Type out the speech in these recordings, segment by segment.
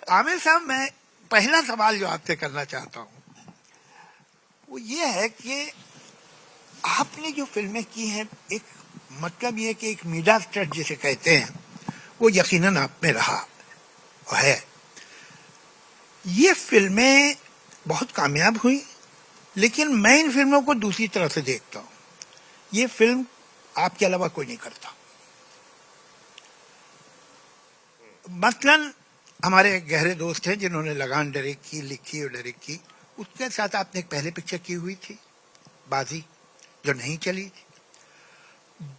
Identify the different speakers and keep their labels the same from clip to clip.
Speaker 1: आमिर साहब, मैं पहला सवाल जो आपसे करना चाहता हूँ वो ये है कि आपने जो फिल्में की हैं, एक मतलब ये कि एक मीडिया स्टड जिसे कहते हैं वो यकीनन आप में रहा है। ये फिल्में बहुत कामयाब हुई, लेकिन मैं इन फिल्मों को दूसरी तरह से देखता हूँ। ये फिल्म आपके अलावा कोई नहीं करता। मसलन हमारे गहरे दोस्त हैं जिन्होंने लगान डायरेक्ट की, लिखी और डायरेक्ट की। उसके साथ आपने एक पहले पिक्चर की हुई थी बाजी, जो नहीं चली थी।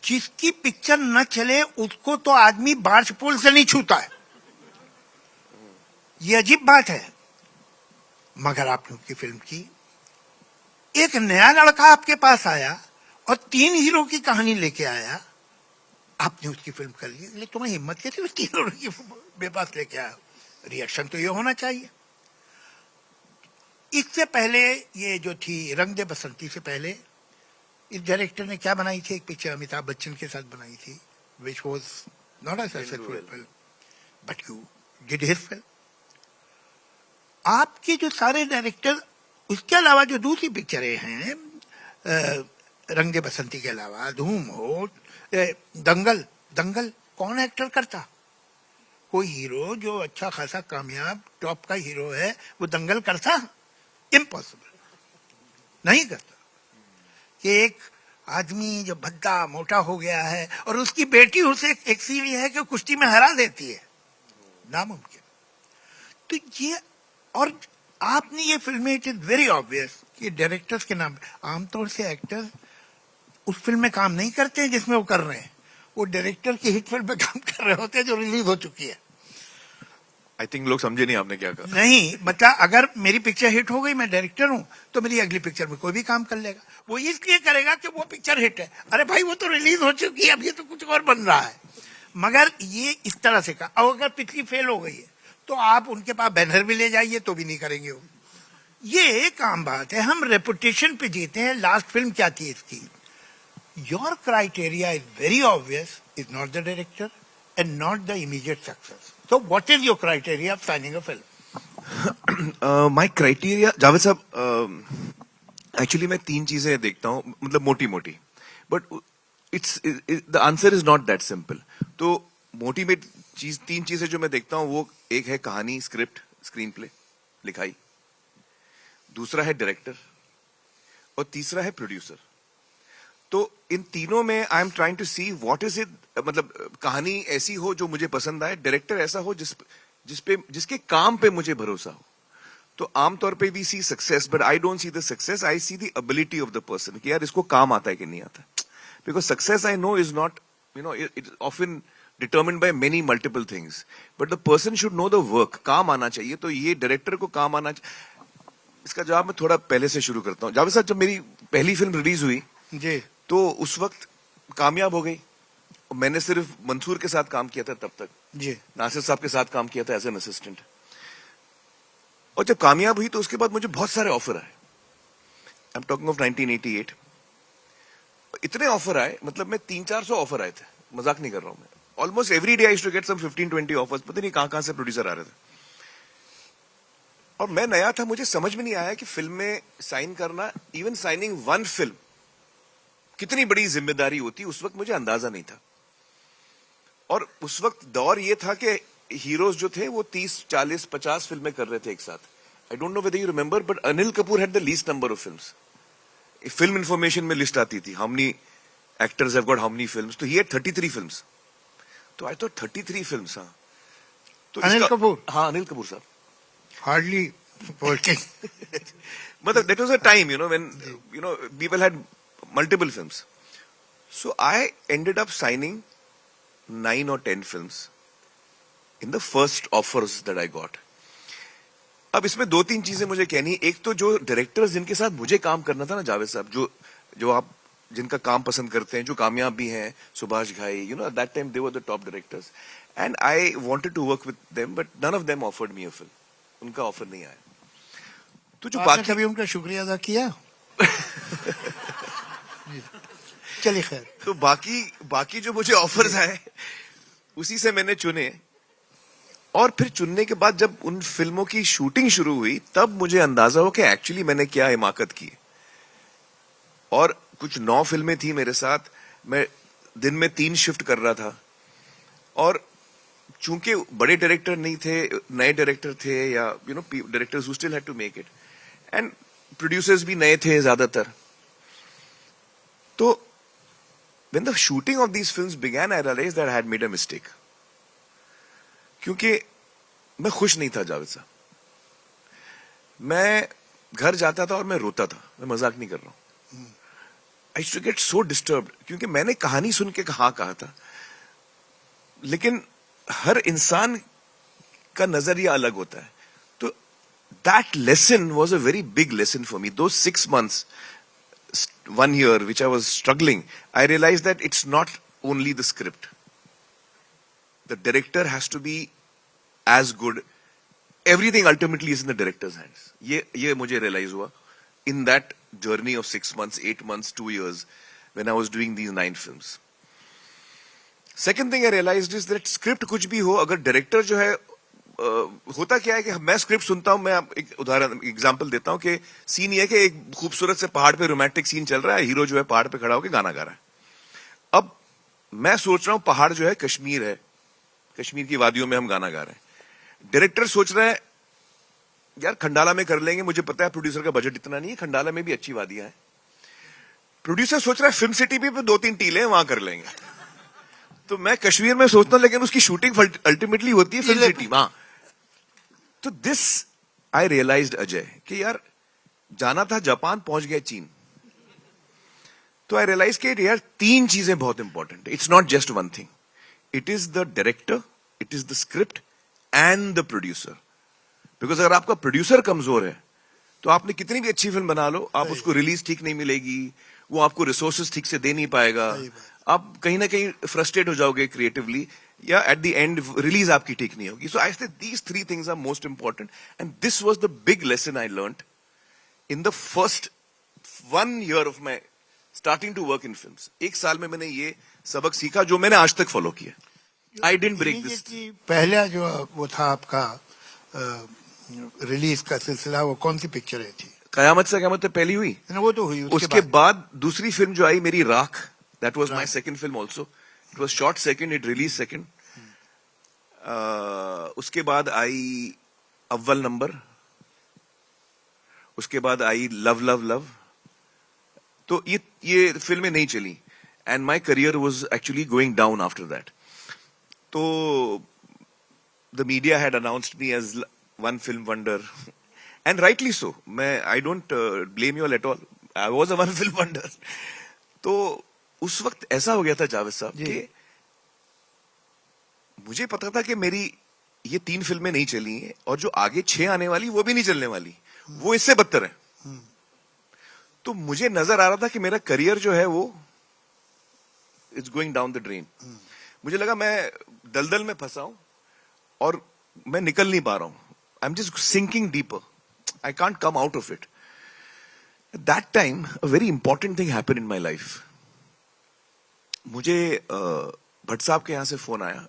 Speaker 1: जिसकी पिक्चर न चले उसको तो आदमी बार्च पुल से नहीं छूता है। ये अजीब बात है, मगर आपने उसकी फिल्म की। एक नया लड़का आपके पास आया और 3 हीरो की कहानी लेके आया, आपने उसकी फिल्म कर ली। लेकिन तुम्हें हिम्मत कैसे उस 3 हीरो की मेरे पास लेके आया? रिएक्शन तो ये होना चाहिए। इससे पहले ये जो थी रंग दे बसंती से पहले इस डायरेक्टर ने क्या बनाई थी? एक पिक्चर अमिताभ बच्चन के साथ बनाई थी, which was not a successful film, but you did his film. आपके जो सारे डायरेक्टर, उसके अलावा जो दूसरी पिक्चरें हैं, रंग दे बसंती के अलावा धूम हो, दंगल, दंगल कौन एक्टर करता? कोई हीरो जो अच्छा खासा कामयाब टॉप का हीरो है वो दंगल करता? इम्पॉसिबल, नहीं करता। कि एक आदमी जो भद्दा मोटा हो गया है और उसकी बेटी उसे एक सीरी है कि कुश्ती में हरा देती है, नामुमकिन। तो ये, और आपने ये फिल्में, इट इज वेरी ऑब्वियस कि डायरेक्टर्स के नाम, आमतौर से एक्टर्स उस फिल्म में काम नहीं करते हैं जिसमें वो कर रहे हैं, वो डायरेक्टर की हिट फिल्म में काम कर रहे होते हैं जो रिलीज हो चुकी है।
Speaker 2: आई थिंक लोग समझे नहीं आपने क्या कहा।
Speaker 1: नहीं, मतलब अगर मेरी पिक्चर हिट हो गई, मैं डायरेक्टर हूं, तो मेरी अगली पिक्चर में कोई भी काम कर लेगा। वो इसलिए करेगा कि वो पिक्चर हिट है। अरे भाई, वो तो रिलीज हो चुकी है, अब ये तो कुछ और बन रहा है। मगर ये इस तरह से का, और अगर पिछली फेल हो गई है तो आप उनके पास बैनर भी ले जाइए तो भी नहीं करेंगे वो। ये एक आम बात है, हम रेपुटेशन पे जीते हैं। लास्ट फिल्म क्या थी इसकी? Your criteria is very obvious, is not the director and not the immediate success. So what is your criteria of signing a film?
Speaker 2: My criteria, Javed साहब, एक्चुअली मैं 3 चीजें देखता हूँ, मतलब मोटी मोटी, but the answer is not that simple. तो मोटी में 3 चीजें जो मैं देखता हूँ वो एक है कहानी, स्क्रिप्ट, स्क्रीन प्ले, लिखाई, दूसरा है डायरेक्टर और तीसरा है प्रोड्यूसर। तो इन तीनों में I am trying to see what is it, मतलब कहानी ऐसी हो जो मुझे पसंद आए, डायरेक्टर ऐसा हो जिसके काम पे मुझे भरोसा हो। तो आमतौर पे we see success, but I don't see the success, I see the ability of the person कि यार इसको काम आता है कि नहीं आता। Because success I know is not, it is often determined by many multiple things, but the person should know the work. काम आना चाहिए, तो ये डायरेक्टर को काम आना चाहिए। इसका जवाब मैं थोड़ा पहले से शुरू करता हूँ। जावेद साहब, जब मेरी पहली फिल्म रिलीज हुई
Speaker 1: जी,
Speaker 2: तो उस वक्त कामयाब हो गई। मैंने सिर्फ मंसूर के साथ काम किया था तब तक
Speaker 1: जी,
Speaker 2: नासिर साहब के साथ काम किया था एज एन असिस्टेंट। और जब कामयाब हुई तो उसके बाद मुझे बहुत सारे ऑफर आए। I am talking of 1988। इतने ऑफर आए, मतलब मैं 300-400 ऑफर आए थे, मजाक नहीं कर रहा हूं मैं। Almost every day I used to get some 15-20 offers. पता नहीं कहां से प्रोड्यूसर आ रहे थे। और मैं नया था, मुझे समझ में नहीं आया कि फिल्म में साइन करना, इवन साइनिंग 1 फिल्म, कितनी बड़ी जिम्मेदारी होती। उस वक्त मुझे अंदाजा नहीं था। और उस वक्त दौर ये था कि हीरोज जो थे वो 30, 40, 50 फिल्में कर रहे थे एक साथ। आई don't know whether you remember, but Anil Kapoor had the least number of films. Film information में लिस्ट आती थी, how many actors have got how many films. तो ही हैड 33 फिल्म्स। तो आई थॉट 33 फिल्म्स। हाँ, तो
Speaker 1: अनिल कपूर?
Speaker 2: हाँ, अनिल कपूर साहब।
Speaker 1: Hardly working.
Speaker 2: मतलब that was a time, when people had multiple films. So I ended up signing 9 or 10 films in the first offers that I got. अब इसमें 2-3 चीजें मुझे कहनी। एक तो जो डायरेक्टर्स जिनके साथ मुझे काम करना था ना जावेद साहब, जो आप जिनका काम पसंद करते हैं, जो कामयाब भी हैं, सुभाष घाई, at that time they were the top directors and I wanted to work with them, but none of them offered me a film. उनका ऑफर नहीं आया। तो जो
Speaker 1: आपने कभी उनका शुक्रिया अदा किया? चलिए खैर।
Speaker 2: तो बाकी जो मुझे ऑफर्स आए उसी से मैंने चुने। और फिर चुनने के बाद जब उन फिल्मों की शूटिंग शुरू हुई तब मुझे अंदाजा हुआ कि एक्चुअली मैंने क्या हिमाकत की। और कुछ 9 फिल्में थी मेरे साथ, मैं दिन में 3 शिफ्ट कर रहा था, और चूंकि बड़े डायरेक्टर नहीं थे, नए डायरेक्टर थे, या directors who still had to make it, and producers भी नए थे ज्यादातर। तो when the shooting of these films began, I realized that I had made a mistake. क्योंकि मैं खुश नहीं था जावेद साहब। मैं घर जाता था और मैं रोता था, मैं मजाक नहीं कर रहा हूं। I used to get so disturbed, क्योंकि मैंने कहानी सुन के हाँ कहा था, लेकिन हर इंसान का नजरिया अलग होता है। तो that lesson was a very big lesson for me. Those 6 months, 1 year, which I was struggling, I realized that it's not only the script. The director has to be as good. Everything ultimately is in the director's hands. ये मुझे realize हुआ in that journey of 6 months, 8 months, 2 years, when I was doing these 9 films. Second thing I realized is that script कुछ भी हो, अगर director जो है, होता क्या है कि मैं स्क्रिप्ट सुनता हूं, मैं एक उदाहरण एग्जांपल देता हूं कि सीन ये है कि एक खूबसूरत से पहाड़ पे रोमांटिक सीन चल रहा है, हीरो जो है पहाड़ पे खड़ा होकर गाना गा रहा है। अब मैं सोच रहा हूं पहाड़ जो है कश्मीर है, कश्मीर की वादियों में हम गाना गा रहे हैं। डायरेक्टर सोच रहा है यार खंडाला में कर लेंगे, मुझे पता है प्रोड्यूसर का बजट इतना नहीं है, खंडाला में भी अच्छी वादियां हैं। प्रोड्यूसर सोच रहा है फिल्म सिटी भी 2-3 टीले वहां कर लेंगे। तो मैं कश्मीर में सोचता हूं, लेकिन उसकी शूटिंग अल्टीमेटली होती है फिल्म सिटी वहां। तो दिस आई रियलाइज्ड अजय कि यार जाना था जापान, पहुंच गया चीन। तो आई रियलाइज कि यार 3 चीजें बहुत इंपॉर्टेंट है। It's not just one thing, it is the director, it is the script and the producer. Because अगर आपका प्रोड्यूसर कमजोर है तो आपने कितनी भी अच्छी फिल्म बना लो, आप उसको रिलीज ठीक नहीं मिलेगी, वो आपको रिसोर्सेज ठीक से दे नहीं पाएगा, आप कहीं ना कहीं फ्रस्ट्रेट हो जाओगे क्रिएटिवली, या एट द एंड रिलीज आपकी ठीक नहीं होगी। So I say these 3 things are most important, and this was the big lesson I learned in the first 1 year of my starting to work in films. 1 साल में मैंने ये सबक सीखा जो मैंने आज तक फॉलो किया। I didn't break this.
Speaker 1: पहला जो वो था आपका रिलीज का सिलसिला, वो कौन सी पिक्चरें थी?
Speaker 2: कयामत से कयामत तक पहली हुई,
Speaker 1: वो तो हुई।
Speaker 2: उसके बाद दूसरी फिल्म जो आई मेरी राख, that was my second film also. It was shot second, it release second. उसके बाद आई अव्वल नंबर, उसके बाद आई लव लव लव। तो ये फिल्में नहीं चली, and my career was actually going down after that. तो the media had announced me as one film wonder, and rightly so. मैं I don't blame you all at all, I was a one film wonder. तो उस वक्त ऐसा हो गया था जावेद साहब कि मुझे पता था कि मेरी ये 3 फिल्में नहीं चली हैं, और जो आगे 6 आने वाली वो भी नहीं चलने वाली, वो इससे बदतर है। तो मुझे नजर आ रहा था कि मेरा करियर जो है वो it's going down the drain. मुझे लगा मैं दलदल में फंसा हूं और मैं निकल नहीं पा रहा हूं। I am just sinking deeper, I can't come out of it. At that time, a very important thing happened in my life. मुझे भट्ट साहब के यहां से फोन आया,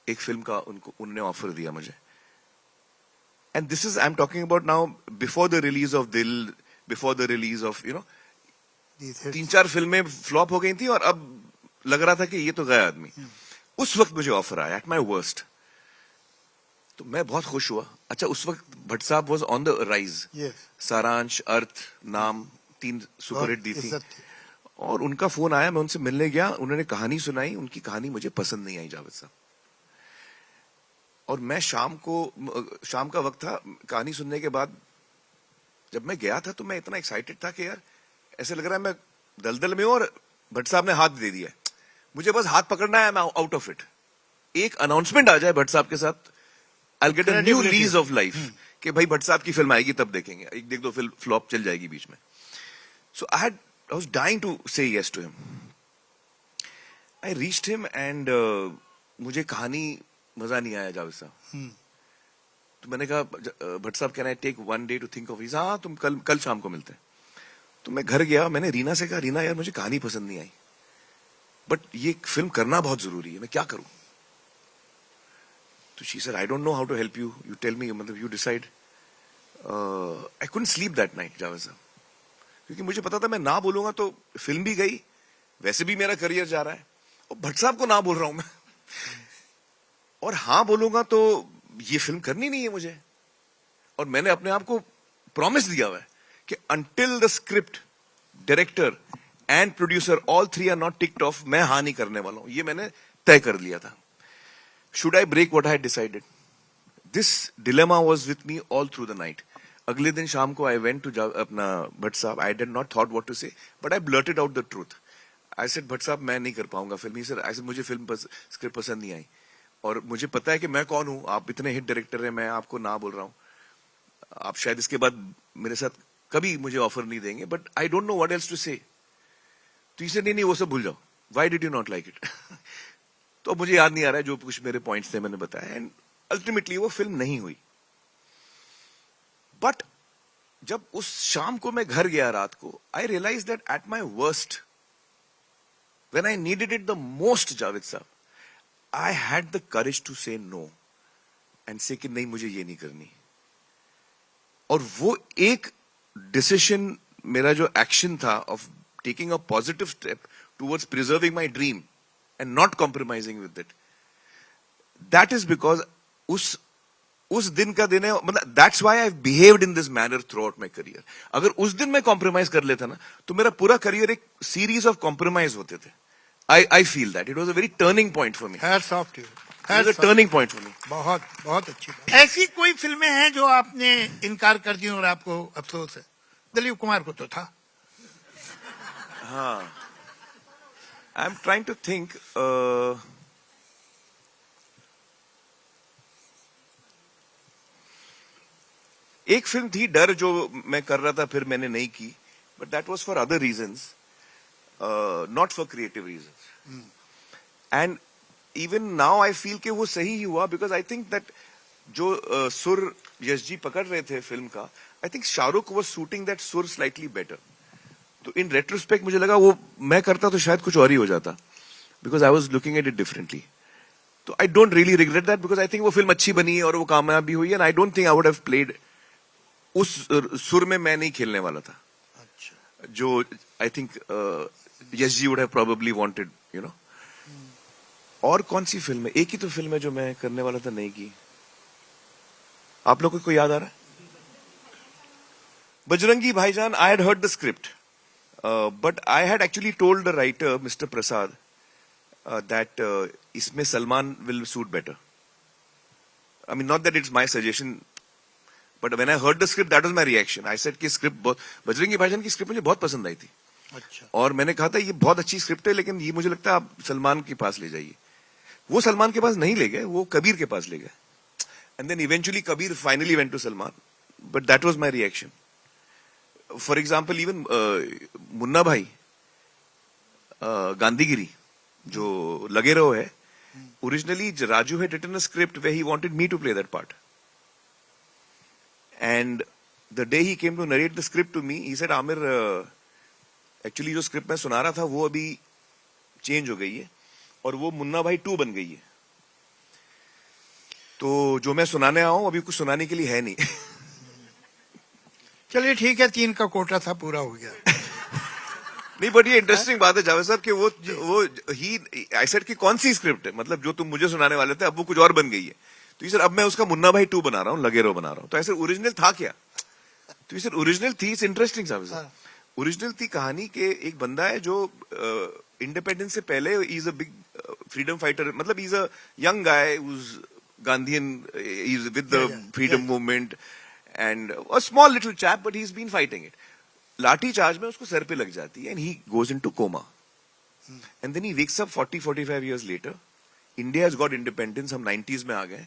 Speaker 2: एक फिल्म का उन्होंने ऑफर दिया मुझे। And this is I am talking about now before the release of दिल, बिफोर द रिलीज ऑफ 3-4 फिल्में फ्लॉप हो गई थी, और अब लग रहा था कि ये तो गया आदमी। उस वक्त मुझे ऑफर आया एट माई वर्स्ट। तो मैं बहुत खुश हुआ। अच्छा, उस वक्त भट्ट साहब वाज ऑन द राइज। सारांश, अर्थ, नाम 3 सुपरहिट दी थी, और उनका फोन आया, मैं उनसे मिलने गया, उन्होंने कहानी सुनाई। उनकी कहानी मुझे पसंद नहीं आई जावेद साहब, और मैं शाम का वक्त था। कहानी सुनने के बाद जब मैं गया था तो मैं इतना एक्साइटेड था कि यार ऐसे लग रहा है मैं दलदल में हूं और भट्ट साहब ने हाथ दे दिया, मुझे बस हाथ पकड़ना है, मैं आउट ऑफ इट। एक अनाउंसमेंट आ जाए भट्ट साहब के साथ, I'll get a new lease of life, कि भाई भट्ट साहब की फिल्म आएगी तब देखेंगे, एक दो फिल्म फ्लॉप चल जाएगी बीच में। So I was dying to say yes to him. I reached him and मुझे कहानी मजा नहीं आया जावेद साहब। तो मैंने कहा भट्ट साहब can I take 1 day to think of it? हाँ, तुम कल शाम को मिलते हैं। तो मैं घर गया, मैंने रीना से कहा, रीना यार मुझे कहानी पसंद नहीं आई, बट ये फिल्म करना बहुत जरूरी है, मैं क्या करूं? तो she said, I don't know how to help you, you tell me, मतलब you decide. I couldn't sleep that night Javed sahab, क्योंकि मुझे पता था मैं ना बोलूंगा तो फिल्म भी गई, वैसे भी मेरा करियर जा रहा है, और भट्ट साहब को ना बोल रहा हूं मैं, और हाँ बोलूंगा तो ये फिल्म करनी नहीं है मुझे. और मैंने अपने आप को प्रॉमिस दिया हुआ है कि until the script, director and producer all three are not ticked off, मैं हाँ नहीं करने वाला हूं. ये मैंने तय कर लिया था. Should I break what I had decided? This dilemma was with me all through the night. अगले दिन शाम को आई वेंट टू अपना Bhatt sahab. I did not thought what to say, but I blurted out the truth. I said, Bhatt sahab मैं नहीं कर पाऊंगा film. Sir I said, मुझे फिल्म स्क्रिप्ट पसंद नहीं आई, और मुझे पता है कि मैं कौन हूं, आप इतने हिट डायरेक्टर हैं, मैं आपको ना बोल रहा हूं, आप शायद इसके बाद मेरे साथ कभी मुझे ऑफर नहीं देंगे, but I don't know what else to say. तो इसे नहीं वो सब भूल जाओ, why did you not like it? तो मुझे याद नहीं आ रहा है, जो कुछ मेरे पॉइंट्स थे मैंने बताया, एंड अल्टीमेटली वो फिल्म नहीं हुई. बट जब उस शाम को मैं घर गया रात को, I realise that at my worst, when I needed it the most, Javed sahab, I had the courage to say no and say कि नहीं, मुझे ये नहीं करनी. और वो एक डिसीजन, मेरा जो एक्शन था of taking a positive step towards preserving my dream and not compromising with it, that is because उस दिन का दिन है, मतलब that's why I have behaved in this manner through out my career. अगर उस दिन मैं कॉम्प्रोमाइज कर लेता ना, तो मेरा पूरा करियर एक सीरीज ऑफ कॉम्प्रोमाइज होते थे. I feel that it was a very turning point for me.
Speaker 1: Hats off to you.
Speaker 2: Turning point for me.
Speaker 1: बहुत बहुत अच्छी बात. ऐसी कोई फिल्में हैं जो आपने इनकार कर दी और आपको अफसोस है? दिलीप कुमार को तो था.
Speaker 2: हाँ, I am trying to think. एक फिल्म थी डर, जो मैं कर रहा था, फिर मैंने नहीं की, but that was for other reasons, not for creative reasons. And even now I feel कि वो सही ही हुआ, बिकॉज आई थिंक दैट जो सुर यश जी पकड़ रहे थे फिल्म का, I think Shahrukh was shooting that सुर स्लाइटली बेटर. तो इन रेट्रोस्पेक्ट मुझे लगा वो मैं करता तो शायद कुछ और ही हो जाता, because I was looking at it differently. तो I don't really regret that, because I think वो फिल्म अच्छी बनी है और वो कामयाब भी हुई है. And I don't think I would have played, उस सुर में मैं नहीं खेलने वाला था. अच्छा. जो I think Yash ji would have probably wanted, you know. और कौन सी फिल्म है? एक ही तो फिल्म है जो मैं करने वाला था, नहीं की. आप लोगों को याद आ रहा है? Bajrangi Bhaijaan, I had heard the script, but I had actually told the writer mister Prasad that इसमें Salman will suit better. I mean not that it's my suggestion, but when I heard the script, that was my reaction. I said कि script, Bajrangi Bhaijaan की script मुझे बहुत पसंद आई थी. अच्छा. और मैंने कहा था ये बहुत अच्छी स्क्रिप्ट है, लेकिन ये मुझे लगता है आप सलमान के पास ले जाइए. वो सलमान के पास नहीं ले गए, वो कबीर के पास ले गए. And then eventually Kabir finally went to Salman, but that was my reaction. For example even Munna Bhai, Gandhigiri जो लगे रहो है, originally Raju had written a script where he wanted me to play that part. And the day he came to narrate the script to me, he said, Aamir actually जो script मैं सुना रहा था वो अभी change हो गई है और वो मुन्ना भाई 2 बन गई है. तो जो मैं सुनाने आया हूं अभी कुछ सुनाने के लिए है नहीं.
Speaker 1: चलिए ठीक है, 3 का कोटा था, पूरा हो गया.
Speaker 2: नहीं, बट ये इंटरेस्टिंग बात है जावेद साहब कि वो ही आई सेड कि कौन सी स्क्रिप्ट है, मतलब जो तुम मुझे सुनाने वाले थे अब वो कुछ और बन गई है. तो ये सर अब मैं उसका मुन्ना भाई 2 बना रहा हूँ, लगे रहो बना रहा हूँ. तो ऐसे ओरिजिनल था क्या? तो ये सर ओरिजिनल थी. इट्स इंटरेस्टिंग जावेद साहब. ओरिजिनल थी कहानी के एक बंदा है जो इंडिपेंडेंस से पहले is a big freedom fighter, मतलब is a young guy whose Gandhian, is with the freedom movement and a small little chap, but he is been fighting it. Lathi charge में उसको सर पे लग जाती है and he goes into coma. And then he wakes up 40-45 years later. India has got independence, हम 90s में आ गए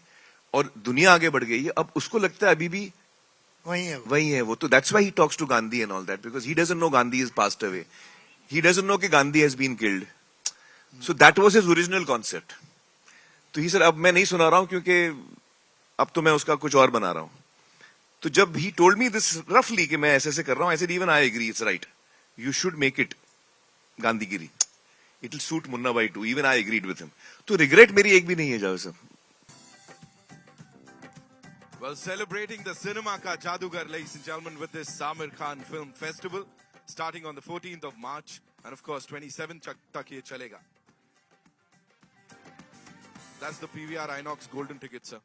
Speaker 2: और दुनिया आगे बढ़ गई है. अब उसको लगता है अभी भी वही है वो. तो that's why he talks to Gandhi and all that, because he doesn't know Gandhi is passed away. He doesn't know कि Gandhi has been killed. So that was his original concept. तो ही सर अब मैं नहीं सुना रहा हूं क्योंकि अब तो मैं उसका कुछ और बना रहा हूं. तो जब ही टोल्ड मी दिस रफली कि मैं ऐसे ऐसे कर रहा हूं, ऐसे even I agree, it's right, you should make it Gandhigiri, it will suit Munna Bhai 2. Even I agreed with him. तो रिग्रेट मेरी एक भी नहीं है जावेद साहब. Well, celebrating the cinema ka jadugar, ladies and gentlemen, with this Samir Khan Film Festival, starting on the 14th of March, and of course 27th tak ye chalega. That's the PVR Inox golden ticket, sir.